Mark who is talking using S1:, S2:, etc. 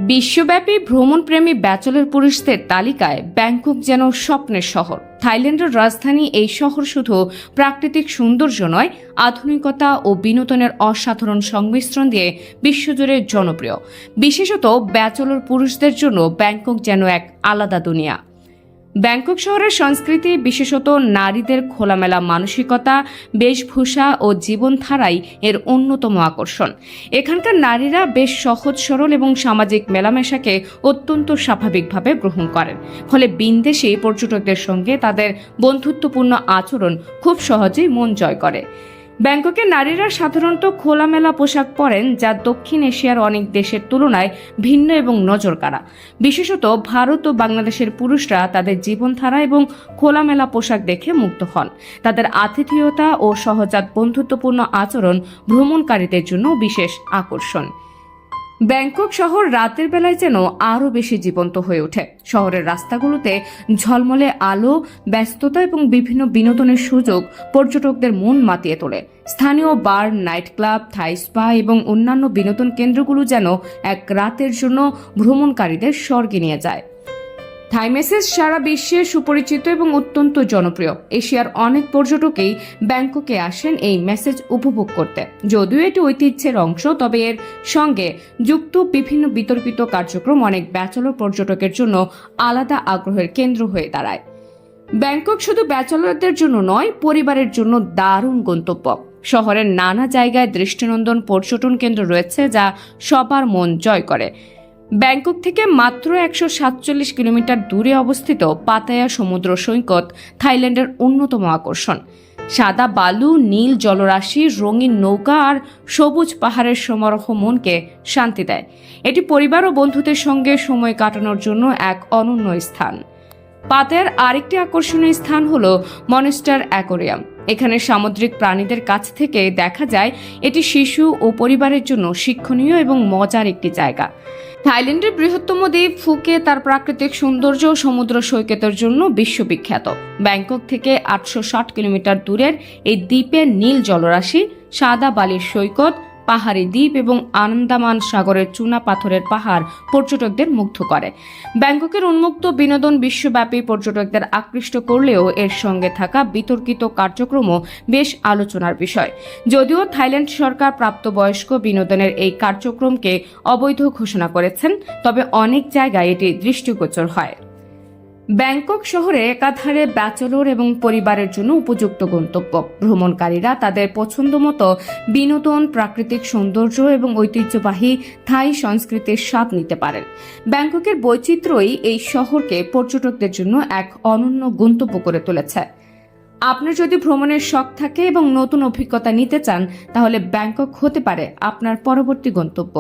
S1: বিশ্বব্যাপী ভ্রমণপ্রেমী ব্যাচেলর পুরুষদের তালিকায় ব্যাংকক যেন স্বপ্নের শহর। থাইল্যান্ডের রাজধানী এই শহর শুধু প্রাকৃতিক সৌন্দর্য নয়, আধুনিকতা ও বিনোদনের অসাধারণ সংমিশ্রণ দিয়ে বিশ্বজুড়ে জনপ্রিয়। বিশেষত ব্যাচেলর পুরুষদের জন্য ব্যাংকক যেন এক আলাদা দুনিয়া। ব্যাংকক শহরের সংস্কৃতি, বিশেষত নারীদের খোলামেলা মানসিকতা, বেশভূষা ও জীবনধারাই এর অন্যতম আকর্ষণ। এখানকার নারীরা বেশ সহজ সরল এবং সামাজিক মেলামেশাকে অত্যন্ত স্বাভাবিকভাবে গ্রহণ করেন, ফলে বিদেশি পর্যটকদের সঙ্গে তাদের বন্ধুত্বপূর্ণ আচরণ খুব সহজেই মন জয় করে। ব্যাংককের নারীরা সাধারণত খোলামেলা পোশাক পরেন, যা দক্ষিণ এশিয়ার অনেক দেশের তুলনায় ভিন্ন এবং নজরকাড়া। বিশেষত ভারত ও বাংলাদেশের পুরুষরা তাদের জীবনধারা এবং খোলামেলা পোশাক দেখে মুগ্ধ হন। তাদের আতিথেয়তা ও সহজাত বন্ধুত্বপূর্ণ আচরণ ভ্রমণকারীদের জন্য বিশেষ আকর্ষণ। ব্যাংকক শহর রাতের বেলায় যেন আরও বেশি জীবন্ত হয়ে ওঠে। শহরের রাস্তাগুলোতে ঝলমলে আলো, ব্যস্ততা এবং বিভিন্ন বিনোদনের সুযোগ পর্যটকদের মন মাতিয়ে তোলে। স্থানীয় বার, নাইট ক্লাব, থাই স্পা এবং অন্যান্য বিনোদন কেন্দ্রগুলো যেন এক রাতের জন্য ভ্রমণকারীদের স্বর্গে নিয়ে যায়। থাই ম্যাসেজ সারা বিশ্বে সুপরিচিত এবং অত্যন্ত জনপ্রিয়। এশিয়ার অনেক পর্যটকেই ব্যাংককে আসেন এই ম্যাসেজ উপভোগ করতে। যদিও এটি ঐতিহ্যের অংশ, তবে এর সঙ্গে যুক্ত বিভিন্ন বিতর্কিত কার্যক্রম অনেক ব্যাচেলর পর্যটকের জন্য আলাদা আগ্রহের কেন্দ্র হয়ে দাঁড়ায়। ব্যাংকক শুধু ব্যাচেলরদের জন্য নয়, পরিবারের জন্য দারুণ গন্তব্য। শহরের নানা জায়গায় দৃষ্টিনন্দন পর্যটন কেন্দ্র রয়েছে, যা সবার মন জয় করে। ব্যাংকক থেকে মাত্র 147 কিলোমিটার দূরে অবস্থিত পাতায়া সমুদ্র সৈকত থাইল্যান্ডের অন্যতম আকর্ষণ। সাদা বালু, নীল জলরাশি, রঙিন নৌকা আর সবুজ পাহাড়ের সমারোহ মনকে শান্তি দেয়। এটি পরিবার ও বন্ধুদের সঙ্গে সময় কাটানোর জন্য এক অনন্য স্থান। পাতায়ার আরেকটি আকর্ষণীয় স্থান হল মনস্টার অ্যাকোরিয়াম। এখানে সামুদ্রিক প্রাণীদের কাছ থেকে দেখা যায়। এটি শিশু ও পরিবারের জন্য শিক্ষণীয় এবং মজার একটি জায়গা। থাইল্যান্ডের বৃহত্তম দ্বীপ ফুকে তার প্রাকৃতিক সৌন্দর্য ও সমুদ্র সৈকতের জন্য বিশ্ববিখ্যাত। ব্যাংকক থেকে 860 কিলোমিটার দূরের এই দ্বীপের নীল জলরাশি, সাদা বালির সৈকত, পাহাড়ি দ্বীপ এবং আন্দামান সাগরের চুনা পাথরের পাহাড় পর্যটকদের মুগ্ধ করে। ব্যাংককের উন্মুক্ত বিনোদন বিশ্বব্যাপী পর্যটকদের আকৃষ্ট করলেও এর সঙ্গে থাকা বিতর্কিত কার্যক্রমও বেশ আলোচনার বিষয়। যদিও থাইল্যান্ড সরকার প্রাপ্তবয়স্ক বিনোদনের এই কার্যক্রমকে অবৈধ ঘোষণা করেছেন, তবে অনেক জায়গায় এটি দৃষ্টিগোচর হয়। ব্যাংকক শহরে একাধারে ব্যাচেলর এবং পরিবারের জন্য উপযুক্ত গন্তব্য। ভ্রমণকারীরা তাদের পছন্দমতো বিনোদন, প্রাকৃতিক সৌন্দর্য এবং ঐতিহ্যবাহী থাই সংস্কৃতির স্বাদ নিতে পারেন। ব্যাংককের বৈচিত্র্যই এই শহরকে পর্যটকদের জন্য এক অনন্য গন্তব্য করে তুলেছে। আপনার যদি ভ্রমণের শখ থাকে এবং নতুন অভিজ্ঞতা নিতে চান, তাহলে ব্যাংকক হতে পারে আপনার পরবর্তী গন্তব্য।